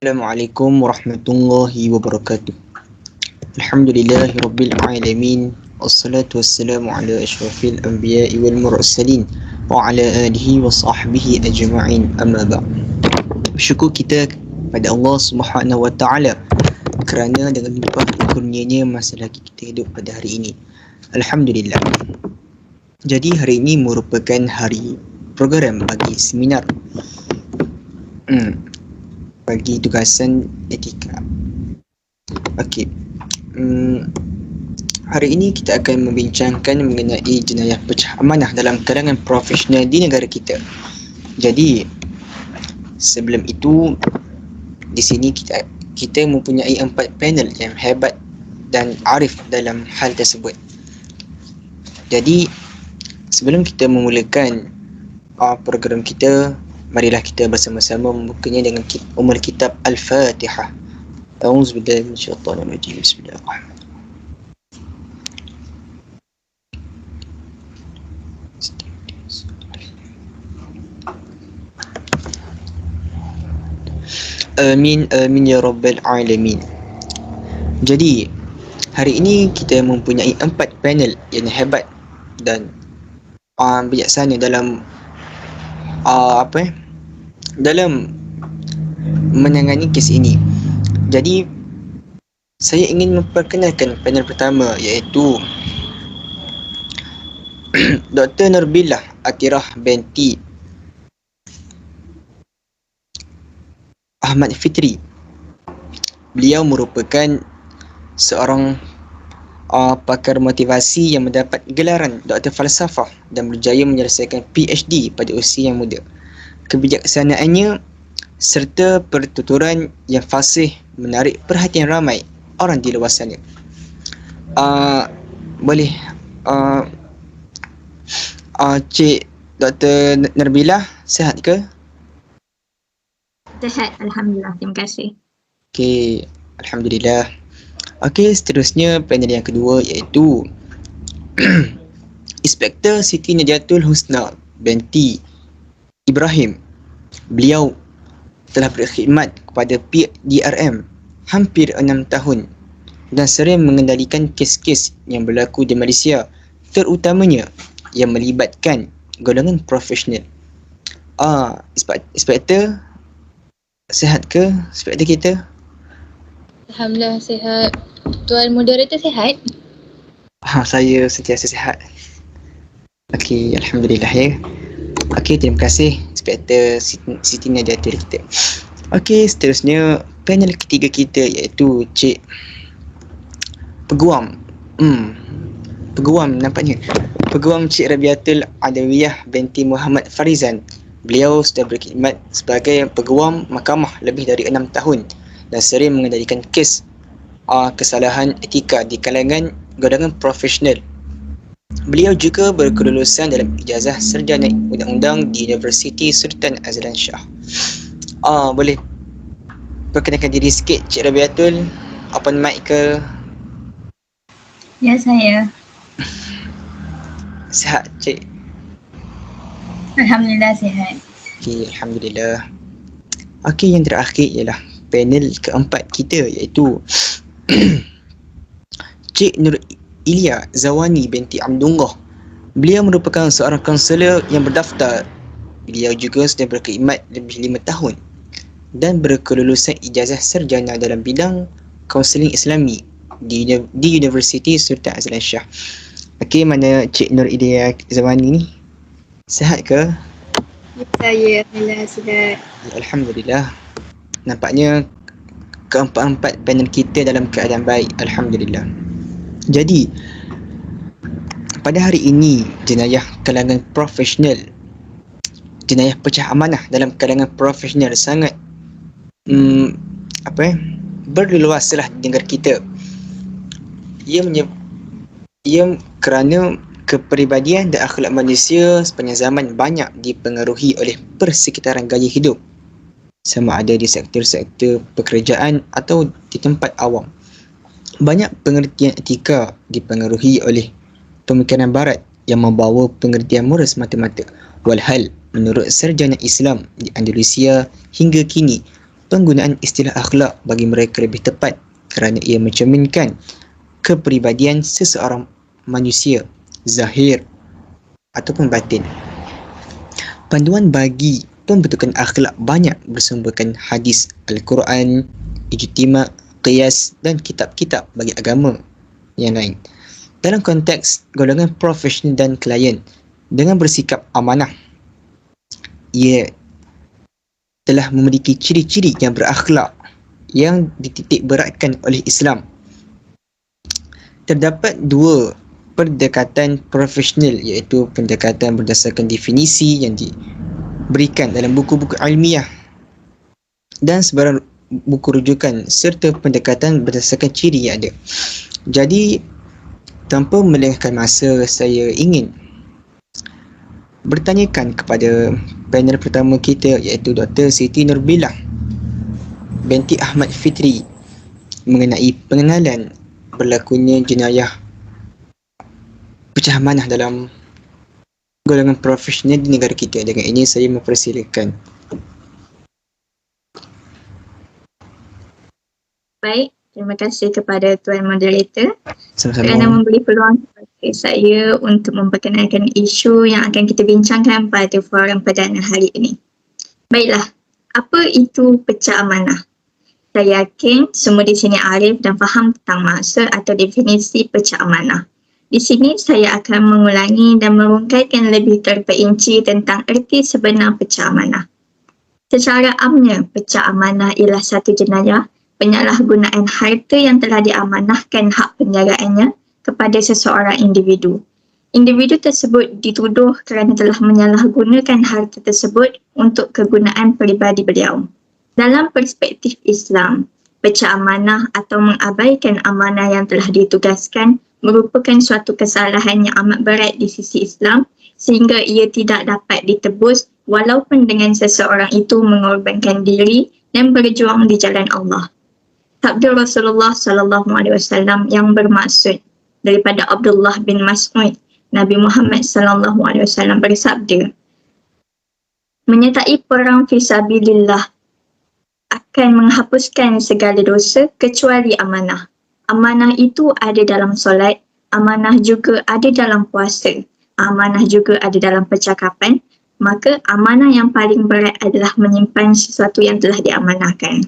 Assalamualaikum warahmatullahi wabarakatuh. Alhamdulillahi rabbil alamin. Wassalatu wassalamu ala asyrafil anbiya'i wal mursalin wa ala alihi wa sahbihi ajma'in. Amma ba'd. Bersyukur kita pada Allah Subhanahu wa taala kerana dengan limpah kurnianya masih lagi kita hidup pada hari ini. Alhamdulillah. Jadi hari ini merupakan hari program bagi seminar. Bagi tugasan etika. Okey. Hari ini kita akan membincangkan mengenai jenayah pecah amanah dalam kalangan profesional di negara kita. Jadi sebelum itu di sini kita mempunyai 4 panel yang hebat dan arif dalam hal tersebut. Jadi sebelum kita memulakan program kita, marilah kita bersama-sama membukanya dengan kitab Al-Fatihah. A'udzubillahi minasyaitonir rajim. Bismillahirrahmanirrahim. Amin amin ya rabbal alamin. Jadi hari ini kita mempunyai 4 panel yang hebat dan bijaksana dalam dalam menangani kes ini. Jadi saya ingin memperkenalkan panel pertama, iaitu Dr. Narbilah Atirah binti Ahmad Fitri. Beliau merupakan seorang pakar motivasi yang mendapat gelaran Doktor Falsafah dan berjaya menyelesaikan PhD pada usia yang muda. Kebijaksanaannya serta pertuturan yang fasih menarik perhatian ramai orang di luar sana. Boleh Cik Dr. Narbilah, sihat ke? Sihat, Alhamdulillah. Terima kasih. Okey, Alhamdulillah. Okey, seterusnya panel yang kedua iaitu Inspektor Siti Najatul Husna binti Ibrahim. Beliau telah berkhidmat kepada PDRM hampir 6 tahun dan sering mengendalikan kes-kes yang berlaku di Malaysia, terutamanya yang melibatkan golongan profesional. Inspektor, sihat ke inspektor kita? Alhamdulillah sihat. Tuan moderator sihat? Saya sentiasa sihat. Okey, Alhamdulillah ya. Okey, terima kasih Inspektor Siti Najatul kita. Okey, seterusnya panel ketiga kita iaitu Cik Peguam. Peguam nampaknya. Peguam Cik Rabiatul Adawiyah binti Muhammad Farizan. Beliau sudah berkhidmat sebagai peguam mahkamah lebih dari 6 tahun dan sering mengendalikan kes kesalahan etika di kalangan golongan profesional. Beliau juga berkelulusan dalam ijazah sarjana undang-undang di Universiti Sultan Azlan Shah. Boleh perkenalkan diri sikit Cik Rabiatul? Open mic ke? Ya, saya. Sihat Cik? Alhamdulillah sihat. Okey, Alhamdulillah. Okey, yang terakhir ialah panel keempat kita iaitu Cik Nur Ilia Zawani binti Abdullah. Beliau merupakan seorang kaunselor yang berdaftar. Beliau juga sudah berkhidmat lebih 5 tahun dan berkelulusan ijazah sarjana dalam bidang kaunseling Islami di Universiti Sultan Azlan Shah. Okey, mana Cik Nur Ilia Zawani ni? Sihat ke? Saya Alhamdulillah sihat. Alhamdulillah. Nampaknya keempat-empat panel kita dalam keadaan baik, Alhamdulillah. Jadi pada hari ini jenayah kalangan profesional, jenayah pecah amanah dalam kalangan profesional sangat berluaslah di negara kita. Ia kerana kepribadian dan akhlak manusia sepanjang zaman banyak dipengaruhi oleh persekitaran gaya hidup, sama ada di sektor-sektor pekerjaan atau di tempat awam. Banyak pengertian etika dipengaruhi oleh pemikiran barat yang membawa pengertian moral semata-mata. Walhal menurut sarjana Islam di Andalusia hingga kini, Penggunaan istilah akhlak bagi mereka lebih tepat kerana ia mencerminkan kepribadian seseorang manusia, zahir ataupun batin. Panduan bagi pembentukan akhlak banyak bersumberkan hadis, Al-Quran, ijtima', qiyas dan kitab-kitab bagi agama yang lain. Dalam konteks golongan profesional dan klien, dengan bersikap amanah, ia telah memiliki ciri-ciri yang berakhlak yang dititik beratkan oleh Islam. Terdapat dua pendekatan profesional, iaitu pendekatan berdasarkan definisi yang diberikan dalam buku-buku ilmiah dan sebarang buku rujukan, serta pendekatan berdasarkan ciri yang ada. Jadi, tanpa melengahkan masa, saya ingin bertanyakan kepada panel pertama kita, iaitu Dr. Siti Nurbillah binti Ahmad Fitri, mengenai pengenalan berlakunya jenayah pecah amanah dalam golongan profesional di negara kita. Dengan ini saya mempersilakan. Baik, terima kasih kepada Tuan Moderator Sama-sama. kerana memberi peluang kepada saya untuk memperkenalkan isu yang akan kita bincangkan pada forum perdana hari ini. Baiklah, apa itu pecah amanah? Saya yakin semua di sini arif dan faham tentang maksud atau definisi pecah amanah. Di sini saya akan mengulangi dan merungkaikan lebih terperinci tentang erti sebenar pecah amanah. Secara amnya, pecah amanah ialah satu jenayah penyalahgunaan harta yang telah diamanahkan hak penjagaannya kepada seseorang individu. Individu tersebut dituduh kerana telah menyalahgunakan harta tersebut untuk kegunaan peribadi beliau. Dalam perspektif Islam, pecah amanah atau mengabaikan amanah yang telah ditugaskan merupakan suatu kesalahan yang amat berat di sisi Islam sehingga ia tidak dapat ditebus walaupun dengan seseorang itu mengorbankan diri dan berjuang di jalan Allah. Sabda Rasulullah SAW yang bermaksud daripada Abdullah bin Mas'ud, Nabi Muhammad SAW bersabda, menyertai perang fisabilillah akan menghapuskan segala dosa kecuali amanah. Amanah itu ada dalam solat, amanah juga ada dalam puasa, amanah juga ada dalam percakapan, maka amanah yang paling berat adalah menyimpan sesuatu yang telah diamanahkan.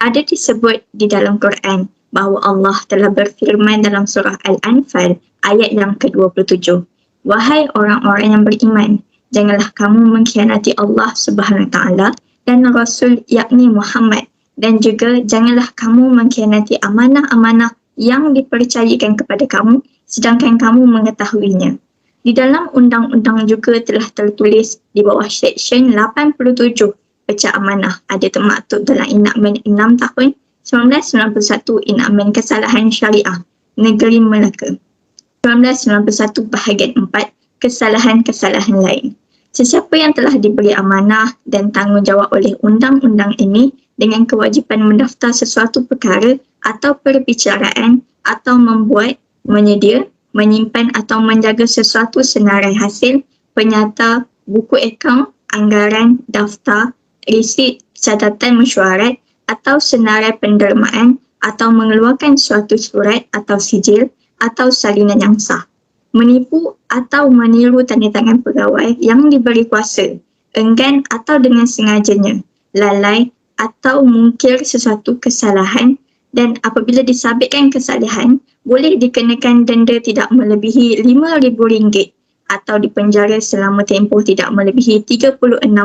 Ada disebut di dalam Quran bahawa Allah telah berfirman dalam surah Al-Anfal ayat yang ke-27. Wahai orang-orang yang beriman, janganlah kamu mengkhianati Allah Subhanahu Wa Taala dan Rasul yakni Muhammad, dan juga janganlah kamu mengkhianati amanah-amanah yang dipercayakan kepada kamu sedangkan kamu mengetahuinya. Di dalam undang-undang juga telah tertulis di bawah Seksyen 87 pecah amanah ada termaktub dalam Enakmen 6 tahun 1991 Enakmen Kesalahan Syariah Negeri Melaka 1991 bahagian 4 Kesalahan-kesalahan lain. Sesiapa yang telah diberi amanah dan tanggungjawab oleh undang-undang ini dengan kewajipan mendaftar sesuatu perkara atau perbicaraan atau membuat, menyedia, menyimpan atau menjaga sesuatu senarai hasil, penyata, buku akaun, anggaran, daftar, resit, catatan mesyuarat atau senarai pendermaan atau mengeluarkan suatu surat atau sijil atau salinan yang sah. Menipu atau meniru tanda tangan pegawai yang diberi kuasa, enggan atau dengan sengajanya, lalai atau mungkir sesuatu kesalahan, dan apabila disabitkan kesalahan, boleh dikenakan denda tidak melebihi RM5,000 atau dipenjara selama tempoh tidak melebihi 36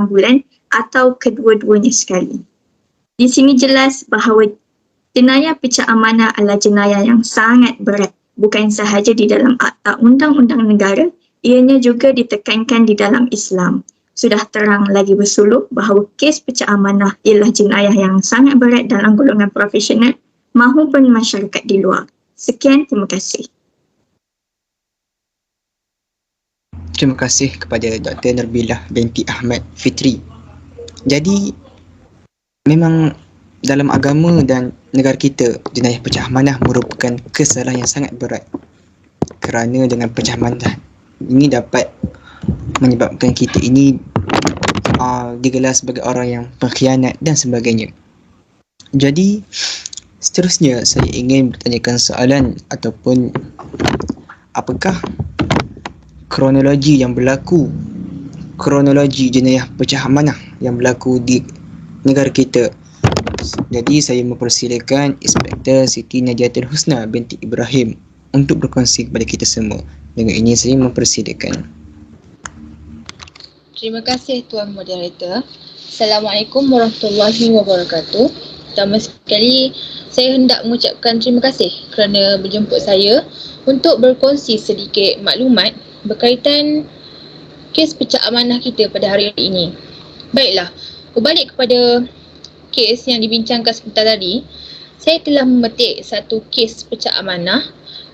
bulan atau kedua-duanya sekali. Di sini jelas bahawa jenayah pecah amanah adalah jenayah yang sangat berat. Bukan sahaja di dalam akta undang-undang negara, ianya juga ditekankan di dalam Islam. Sudah terang lagi bersuluh bahawa kes pecah amanah ialah jenayah yang sangat berat dalam golongan profesional maupun masyarakat di luar. Sekian, terima kasih. Terima kasih kepada Dr. Nurbillah binti Ahmad Fitri. Jadi, memang dalam agama dan negara kita, jenayah pecah amanah merupakan kesalahan yang sangat berat. Kerana dengan pecah amanah ini dapat menyebabkan kita ini digelar sebagai orang yang pengkhianat dan sebagainya. Jadi, seterusnya saya ingin bertanyakan soalan ataupun apakah kronologi jenayah pecah amanah yang berlaku di negara kita. Jadi saya mempersilakan Inspektor Siti Najatul Husna binti Ibrahim untuk berkongsi kepada kita semua. Dengan ini saya mempersilakan. Terima kasih Tuan Moderator. Assalamualaikum warahmatullahi wabarakatuh. Pertama sekali, saya hendak mengucapkan terima kasih kerana berjemput saya untuk berkongsi sedikit maklumat berkaitan kes pecah amanah kita pada hari ini. Baiklah, berbalik kepada kes yang dibincangkan sebentar tadi, saya telah memetik satu kes pecah amanah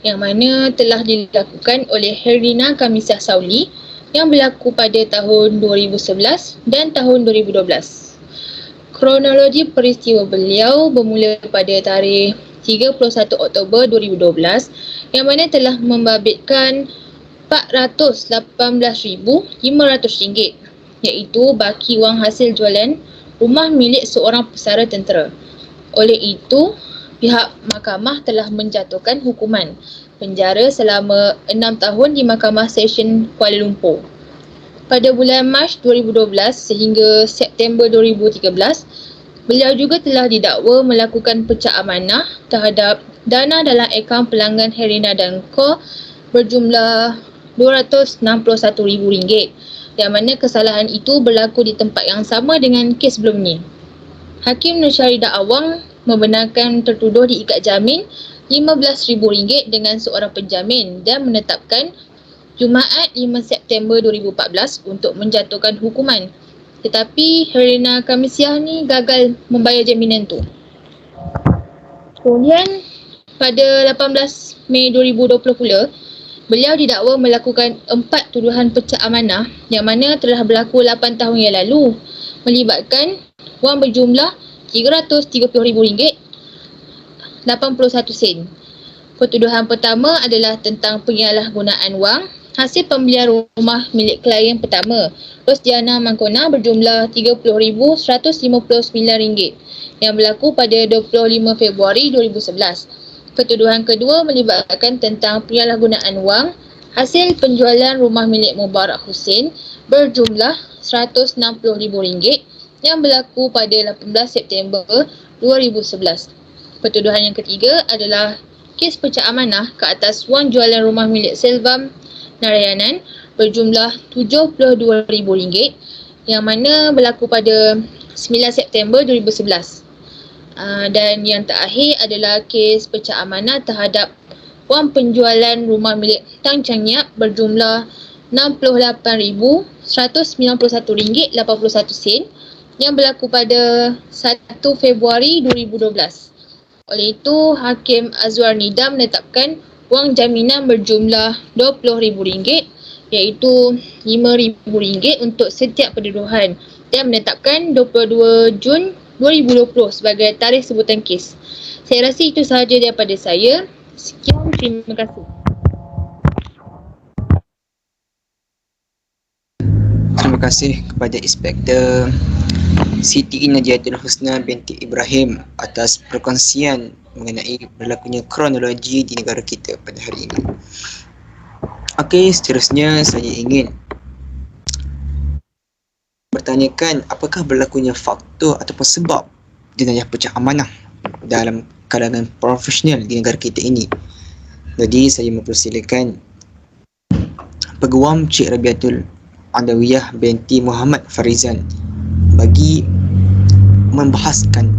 yang mana telah dilakukan oleh Herlina Kamisyah Sauli yang berlaku pada tahun 2011 dan tahun 2012. Kronologi peristiwa beliau bermula pada tarikh 31 Oktober 2012 yang mana telah membabitkan RM418,500 iaitu baki wang hasil jualan rumah milik seorang pesara tentera. Oleh itu, pihak mahkamah telah menjatuhkan hukuman penjara selama 6 tahun di Mahkamah Session Kuala Lumpur. Pada bulan Mac 2012 sehingga September 2013, beliau juga telah didakwa melakukan pecah amanah terhadap dana dalam akaun pelanggan Herlina dan Co berjumlah RM261,000, yang mana kesalahan itu berlaku di tempat yang sama dengan kes sebelum ni. Hakim Nur Syaridah Awang membenarkan tertuduh diikat jamin RM15,000 dengan seorang penjamin dan menetapkan Jumaat 5 September 2014 untuk menjatuhkan hukuman. Tetapi Herlina Kamisyah ni gagal membayar jaminan tu. Kemudian pada 18 Mei 2020 pula, beliau didakwa melakukan 4 tuduhan pecah amanah yang mana telah berlaku 8 tahun yang lalu, melibatkan wang berjumlah RM370,81. Pertuduhan pertama adalah tentang penyalahgunaan wang hasil pembelian rumah milik klien pertama, Rosdiana Mangkona berjumlah RM30,159 yang berlaku pada 25 Februari 2011. Pertuduhan kedua melibatkan tentang penyalahgunaan wang hasil penjualan rumah milik Mubarak Hussein berjumlah RM160,000 yang berlaku pada 18 September 2011. Pertuduhan yang ketiga adalah kes pecah amanah ke atas wang jualan rumah milik Selvam Narayanan berjumlah RM72,000 yang mana berlaku pada 9 September 2011. Dan yang terakhir adalah kes pecah amanah terhadap wang penjualan rumah milik Tang Chang Nyak berjumlah RM68,191,81 yang berlaku pada 1 Februari 2012. Oleh itu, Hakim Azwar Nida menetapkan wang jaminan berjumlah RM20,000 iaitu RM5,000 untuk setiap pertuduhan dan menetapkan 22 Jun 2020 sebagai tarikh sebutan kes. Saya rasa itu sahaja daripada saya. Sekian, terima kasih. Terima kasih kepada Inspektor Siti Najatul Husna binti Ibrahim atas perkongsian mengenai berlakunya kronologi di negara kita pada hari ini. Okey, seterusnya saya ingin bertanyakan apakah berlakunya faktor ataupun sebab jenayah pecah amanah dalam kalangan profesional di negara kita ini. Jadi saya mempersilakan Peguam Cik Rabiatul Adawiyah binti Muhammad Farizan bagi membahaskan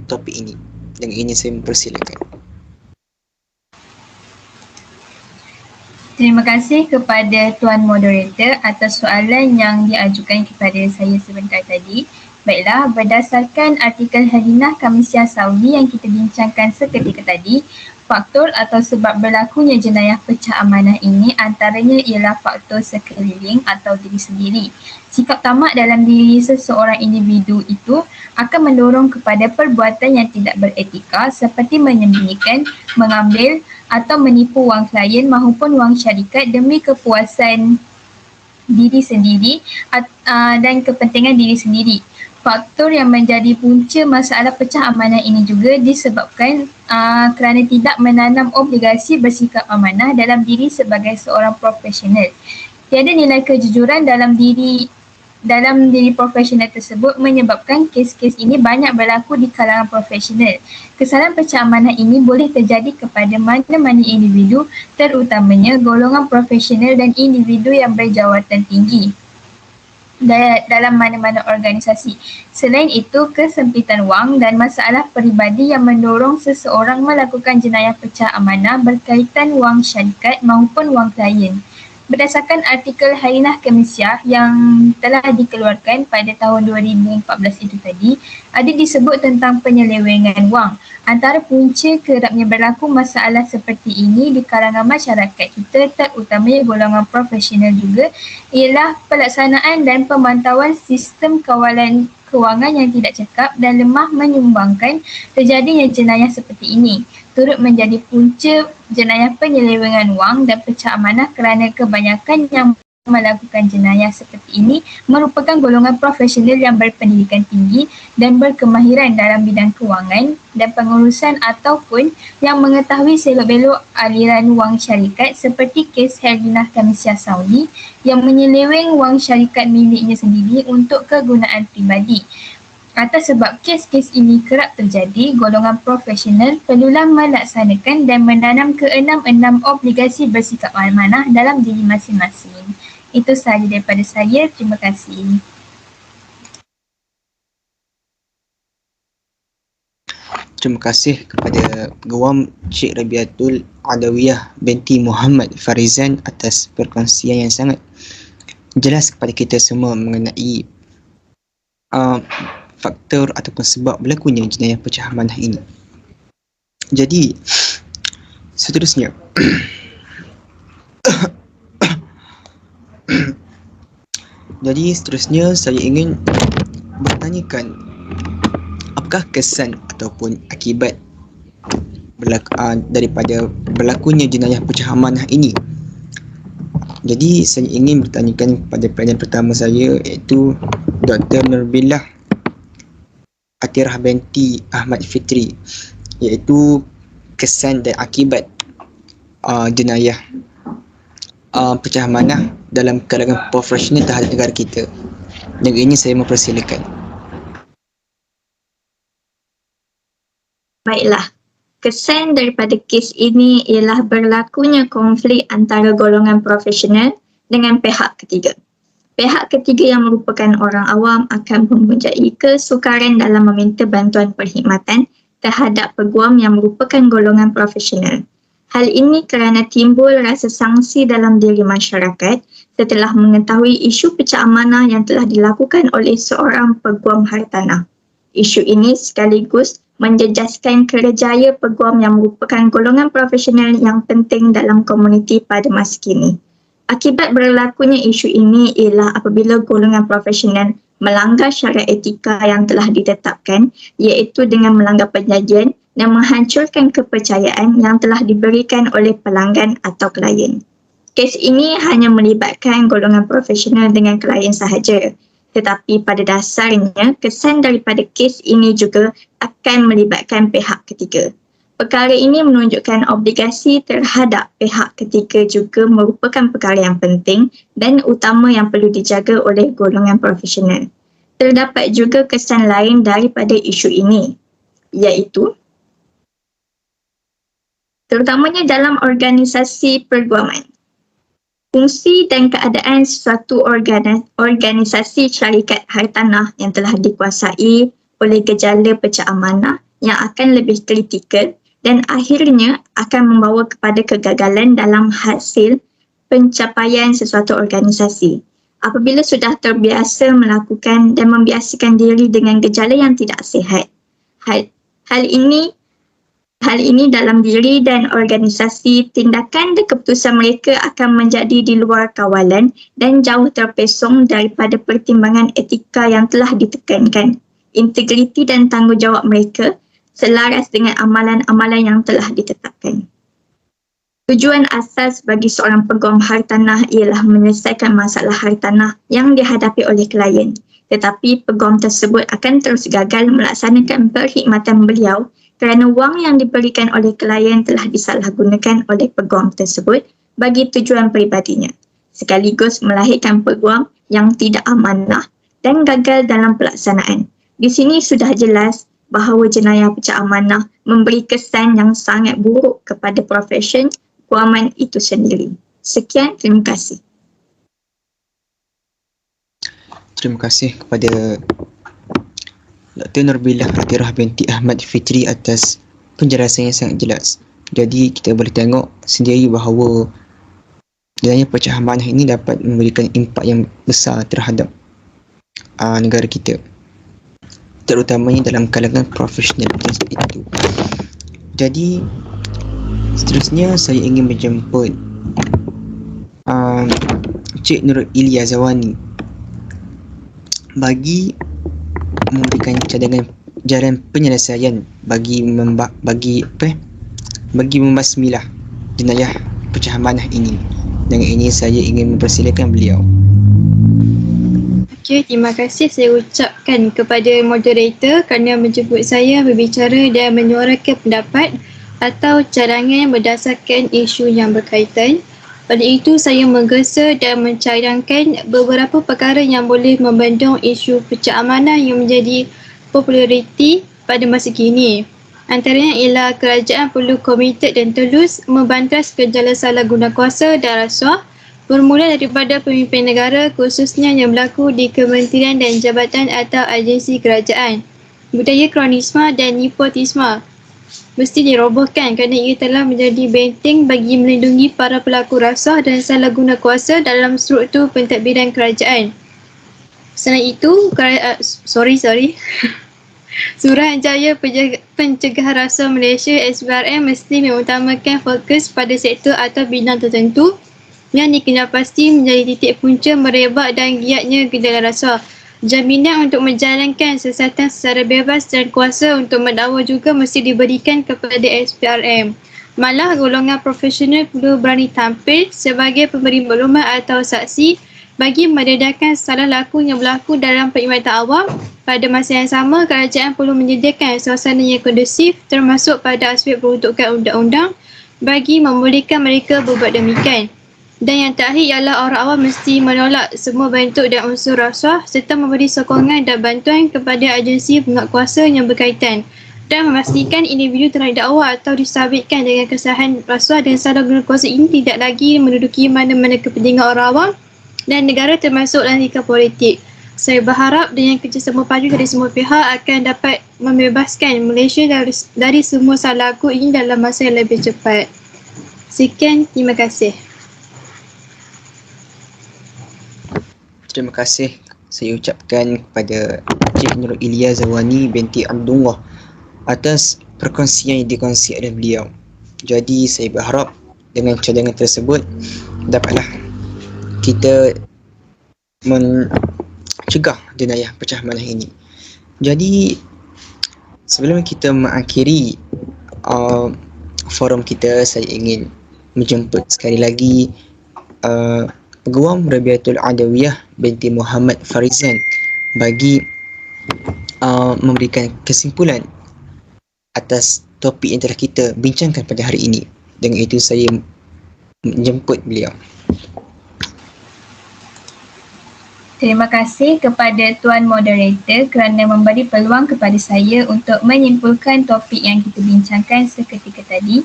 topik ini. Dengan ini saya mempersilakan. Terima kasih kepada Tuan Moderator atas soalan yang diajukan kepada saya sebentar tadi. Baiklah, berdasarkan artikel Herlina Kamisyah Sauli yang kita bincangkan seketika tadi, faktor atau sebab berlakunya jenayah pecah amanah ini antaranya ialah faktor sekeliling atau diri sendiri. Sikap tamak dalam diri seseorang individu itu akan mendorong kepada perbuatan yang tidak beretika seperti menyembunyikan, mengambil atau menipu wang klien maupun wang syarikat demi kepuasan diri sendiri dan kepentingan diri sendiri. Faktor yang menjadi punca masalah pecah amanah ini juga disebabkan kerana tidak menanam obligasi bersikap amanah dalam diri sebagai seorang profesional. Tiada nilai kejujuran dalam diri profesional tersebut menyebabkan kes-kes ini banyak berlaku di kalangan profesional. Kesalahan pecah amanah ini boleh terjadi kepada mana-mana individu, terutamanya golongan profesional dan individu yang berjawatan tinggi dalam mana-mana organisasi. Selain itu, kesempitan wang dan masalah peribadi yang mendorong seseorang melakukan jenayah pecah amanah berkaitan wang syarikat maupun wang klien. Berdasarkan artikel Harinah Kemensiah yang telah dikeluarkan pada tahun 2014 itu tadi, ada disebut tentang penyelewengan wang. Antara punca kerapnya berlaku masalah seperti ini di kalangan masyarakat kita, terutamanya golongan profesional juga, ialah pelaksanaan dan pemantauan sistem kawalan kewangan yang tidak cekap dan lemah menyumbangkan terjadinya jenayah seperti ini. Turut menjadi punca jenayah penyelewengan wang dan pecah amanah kerana kebanyakan yang melakukan jenayah seperti ini merupakan golongan profesional yang berpendidikan tinggi dan berkemahiran dalam bidang kewangan dan pengurusan ataupun yang mengetahui selok-belok aliran wang syarikat seperti kes Harinah Kemensiah Saudi yang menyeleweng wang syarikat miliknya sendiri untuk kegunaan pribadi. Atas sebab kes-kes ini kerap terjadi, golongan profesional perlulah melaksanakan dan menanam keenam-enam obligasi bersikap amanah dalam diri masing-masing. Itu sahaja daripada saya. Terima kasih. Terima kasih kepada Peguam Cik Rabiatul Adawiyah binti Muhammad Farizan atas perkongsian yang sangat jelas kepada kita semua mengenai faktor ataupun sebab berlakunya jenayah pecah amanah ini. Jadi, seterusnya saya ingin bertanyakan apakah kesan ataupun akibat daripada berlakunya jenayah pecah amanah ini. Jadi saya ingin bertanyakan kepada pelajar pertama saya, iaitu Dr. Nurbillah Atirah binti Ahmad Fitri, iaitu kesan dan akibat jenayah pecah amanah dalam kalangan profesional terhadap negara kita. Yang ini saya mempersilakan. Baiklah, kesan daripada kes ini ialah berlakunya konflik antara golongan profesional dengan pihak ketiga. Pihak ketiga yang merupakan orang awam akan mempunyai kesukaran dalam meminta bantuan perkhidmatan terhadap peguam yang merupakan golongan profesional. Hal ini kerana timbul rasa sangsi dalam diri masyarakat setelah mengetahui isu pecah amanah yang telah dilakukan oleh seorang peguam hartanah. Isu ini sekaligus menjejaskan kerjaya peguam yang merupakan golongan profesional yang penting dalam komuniti pada masa kini. Akibat berlakunya isu ini ialah apabila golongan profesional melanggar syarat etika yang telah ditetapkan, iaitu dengan melanggar perjanjian dan menghancurkan kepercayaan yang telah diberikan oleh pelanggan atau klien. Kes ini hanya melibatkan golongan profesional dengan klien sahaja, tetapi pada dasarnya kesan daripada kes ini juga akan melibatkan pihak ketiga. Perkara ini menunjukkan obligasi terhadap pihak ketiga juga merupakan perkara yang penting dan utama yang perlu dijaga oleh golongan profesional. Terdapat juga kesan lain daripada isu ini, iaitu terutamanya dalam organisasi perguaman. Fungsi dan keadaan sesuatu organisasi syarikat hartanah yang telah dikuasai oleh gejala pecah amanah yang akan lebih kritikal dan akhirnya akan membawa kepada kegagalan dalam hasil pencapaian sesuatu organisasi. Apabila sudah terbiasa melakukan dan membiasakan diri dengan gejala yang tidak sihat. Hal ini dalam diri dan organisasi, tindakan dan keputusan mereka akan menjadi di luar kawalan dan jauh terpesong daripada pertimbangan etika yang telah ditekankan. Integriti dan tanggungjawab mereka selaras dengan amalan-amalan yang telah ditetapkan. Tujuan asas bagi seorang peguam hartanah ialah menyelesaikan masalah hartanah yang dihadapi oleh klien. Tetapi peguam tersebut akan terus gagal melaksanakan perkhidmatan beliau kerana wang yang diberikan oleh klien telah disalahgunakan oleh peguam tersebut bagi tujuan peribadinya, sekaligus melahirkan peguam yang tidak amanah dan gagal dalam pelaksanaan. Di sini sudah jelas bahawa jenayah pecah amanah memberi kesan yang sangat buruk kepada profesion keguaman itu sendiri. Sekian, terima kasih. Terima kasih kepada Dr. Nurbillah Atirah binti Ahmad Fitri atas penjelasan yang sangat jelas. Jadi kita boleh tengok sendiri bahawa jenayah pecah amanah ini dapat memberikan impak yang besar terhadap negara kita, terutamanya dalam kalangan profesional itu. Jadi seterusnya saya ingin menjemput Cik Nurul Ilya Zawani bagi memberikan cadangan jalan penyelesaian bagi membasmilah jenayah pecah amanah ini. Dengan ini saya ingin mempersilakan beliau. Okey, terima kasih saya ucapkan kepada moderator kerana menjemput saya berbicara dan menyuarakan pendapat atau cadangan berdasarkan isu yang berkaitan. Pada itu saya menggesa dan mencadangkan beberapa perkara yang boleh membendung isu pecah amanah yang menjadi populariti pada masa kini. Antaranya ialah kerajaan perlu komited dan tulus membantas gejala salah guna kuasa dan rasuah bermula daripada pemimpin negara khususnya yang berlaku di kementerian dan jabatan atau agensi kerajaan. Budaya kronisme dan nepotisme mesti dirobohkan kerana ia telah menjadi benteng bagi melindungi para pelaku rasuah dan salah guna kuasa dalam struktur pentadbiran kerajaan. Selain itu, Suruhanjaya Pencegahan Rasuah Malaysia SPRM mesti mengutamakan fokus pada sektor atau bidang tertentu yang dikenalpasti menjadi titik punca merebak dan giatnya gejala rasuah. Jaminan untuk menjalankan siasatan secara bebas dan kuasa untuk mendakwa juga mesti diberikan kepada SPRM. Malah golongan profesional perlu berani tampil sebagai pemberi maklumat atau saksi bagi mendedahkan salah laku yang berlaku dalam perkhidmatan awam. Pada masa yang sama, kerajaan perlu menyediakan suasana yang kondusif termasuk pada aspek peruntukan undang-undang bagi membolehkan mereka berbuat demikian. Dan yang terakhir ialah orang awam mesti menolak semua bentuk dan unsur rasuah serta memberi sokongan dan bantuan kepada agensi penguatkuasa yang berkaitan dan memastikan individu telah didakwa atau disabitkan dengan kesalahan rasuah dan salah guna kuasa ini tidak lagi menduduki mana-mana kepentingan orang awam dan negara termasuk dalam lingkar politik. Saya berharap dengan kerjasama padu dari semua pihak akan dapat membebaskan Malaysia dari semua salah laku ini dalam masa yang lebih cepat. Sekian, terima kasih. Terima kasih saya ucapkan kepada Cik Nurul Ilya Zawani binti Abdullah atas perkongsian yang dikongsi oleh beliau. Jadi saya berharap dengan cadangan tersebut dapatlah kita mencegah jenayah pecah amanah ini. Jadi sebelum kita mengakhiri forum kita, saya ingin menjemput sekali lagi Peguam Rabiatul Adawiyah binti Muhammad Farizan bagi memberikan kesimpulan atas topik yang telah kita bincangkan pada hari ini. Dengan itu saya menjemput beliau. Terima kasih kepada Tuan Moderator kerana memberi peluang kepada saya untuk menyimpulkan topik yang kita bincangkan seketika tadi.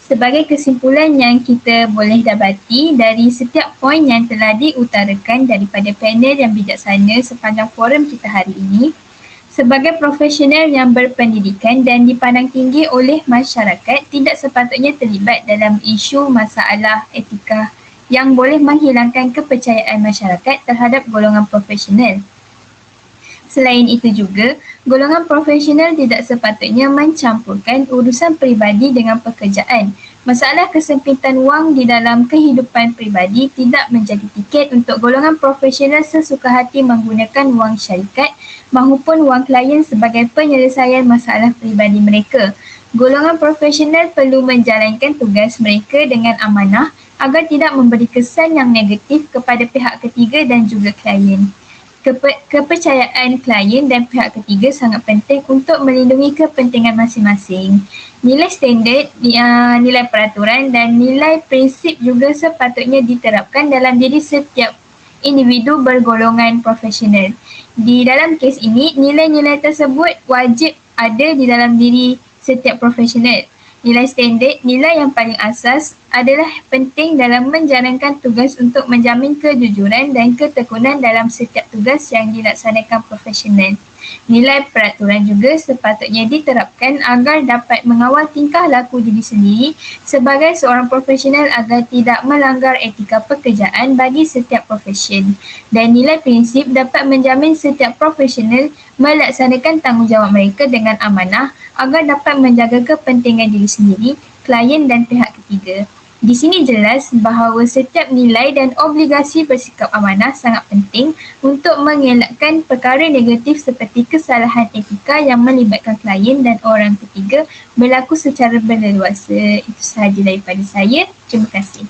Sebagai kesimpulan yang kita boleh dapati dari setiap poin yang telah diutarakan daripada panel yang bijaksana sepanjang forum kita hari ini, sebagai profesional yang berpendidikan dan dipandang tinggi oleh masyarakat tidak sepatutnya terlibat dalam isu masalah etika yang boleh menghilangkan kepercayaan masyarakat terhadap golongan profesional. Selain itu juga, golongan profesional tidak sepatutnya mencampurkan urusan peribadi dengan pekerjaan. Masalah kesempitan wang di dalam kehidupan peribadi tidak menjadi tiket untuk golongan profesional sesuka hati menggunakan wang syarikat maupun wang klien sebagai penyelesaian masalah peribadi mereka. Golongan profesional perlu menjalankan tugas mereka dengan amanah agar tidak memberi kesan yang negatif kepada pihak ketiga dan juga klien. Kepercayaan klien dan pihak ketiga sangat penting untuk melindungi kepentingan masing-masing. Nilai standard, nilai peraturan dan nilai prinsip juga sepatutnya diterapkan dalam diri setiap individu bergolongan profesional. Di dalam kes ini, nilai-nilai tersebut wajib ada di dalam diri setiap profesional. Nilai standard, nilai yang paling asas adalah penting dalam menjalankan tugas untuk menjamin kejujuran dan ketekunan dalam setiap tugas yang dilaksanakan profesional. Nilai peraturan juga sepatutnya diterapkan agar dapat mengawal tingkah laku diri sendiri sebagai seorang profesional agar tidak melanggar etika pekerjaan bagi setiap profesion. Dan nilai prinsip dapat menjamin setiap profesional melaksanakan tanggungjawab mereka dengan amanah agar dapat menjaga kepentingan diri sendiri, klien dan pihak ketiga. Di sini jelas bahawa setiap nilai dan obligasi bersikap amanah sangat penting untuk mengelakkan perkara negatif seperti kesalahan etika yang melibatkan klien dan orang ketiga berlaku secara berleluasa. Itu sahaja daripada saya. Terima kasih.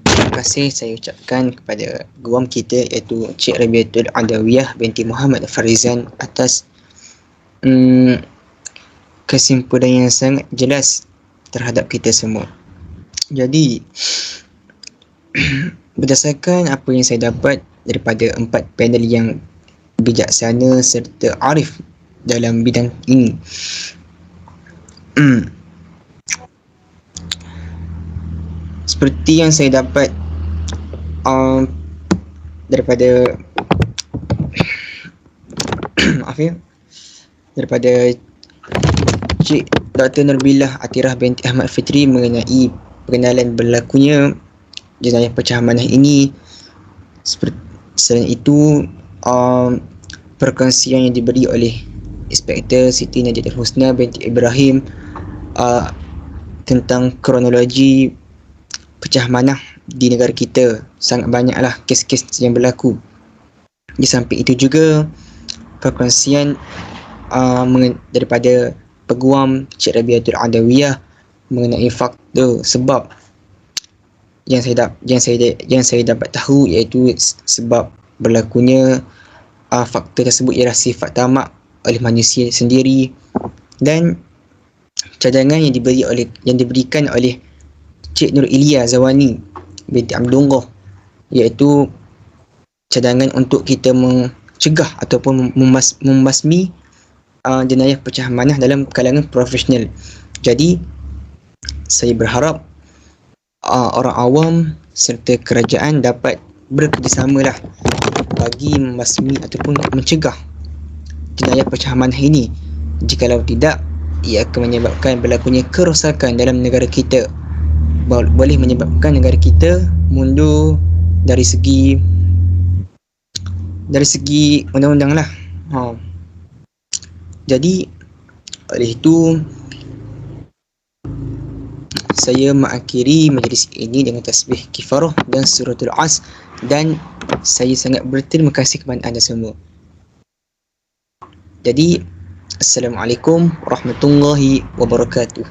Terima kasih saya ucapkan kepada guam kita iaitu Cik Rabiatul Adawiyah binti Muhammad Farizan atas kesimpulan yang sangat jelas terhadap kita semua. Jadi berdasarkan apa yang saya dapat daripada 4 panel yang bijaksana serta arif dalam bidang ini, seperti yang saya dapat daripada daripada Cik Dr. Nurbillah Atirah binti Ahmad Fitri mengenai perkenalan berlakunya jenayah pecahan manah ini. Selain itu, perkongsian yang diberi oleh Inspektor Siti Najatul Husna binti Ibrahim tentang kronologi pecah manah di negara kita. Sangat banyaklah kes-kes yang berlaku. Di samping itu juga perkongsian daripada Peguam Cik Rabiatul Adawiyah mengenai faktor sebab yang saya dapat tahu, iaitu sebab berlakunya faktor tersebut ialah sifat tamak oleh manusia sendiri dan cadangan yang diberikan oleh Cik Nur Ilia Zawani binti Abdullah, iaitu cadangan untuk kita mencegah ataupun membasmi jenayah pecahan manah dalam kalangan profesional. Jadi saya berharap orang awam serta kerajaan dapat bekerjasamalah bagi membasmi ataupun mencegah jenayah pecahan manah ini. Jikalau tidak, ia akan menyebabkan berlakunya kerosakan dalam negara kita, boleh menyebabkan negara kita mundur dari segi undang-undang lah. Jadi oleh itu saya mengakhiri majlis ini dengan tasbih kifarah dan suratul As, dan saya sangat berterima kasih kepada anda semua. Jadi Assalamualaikum warahmatullahi wabarakatuh.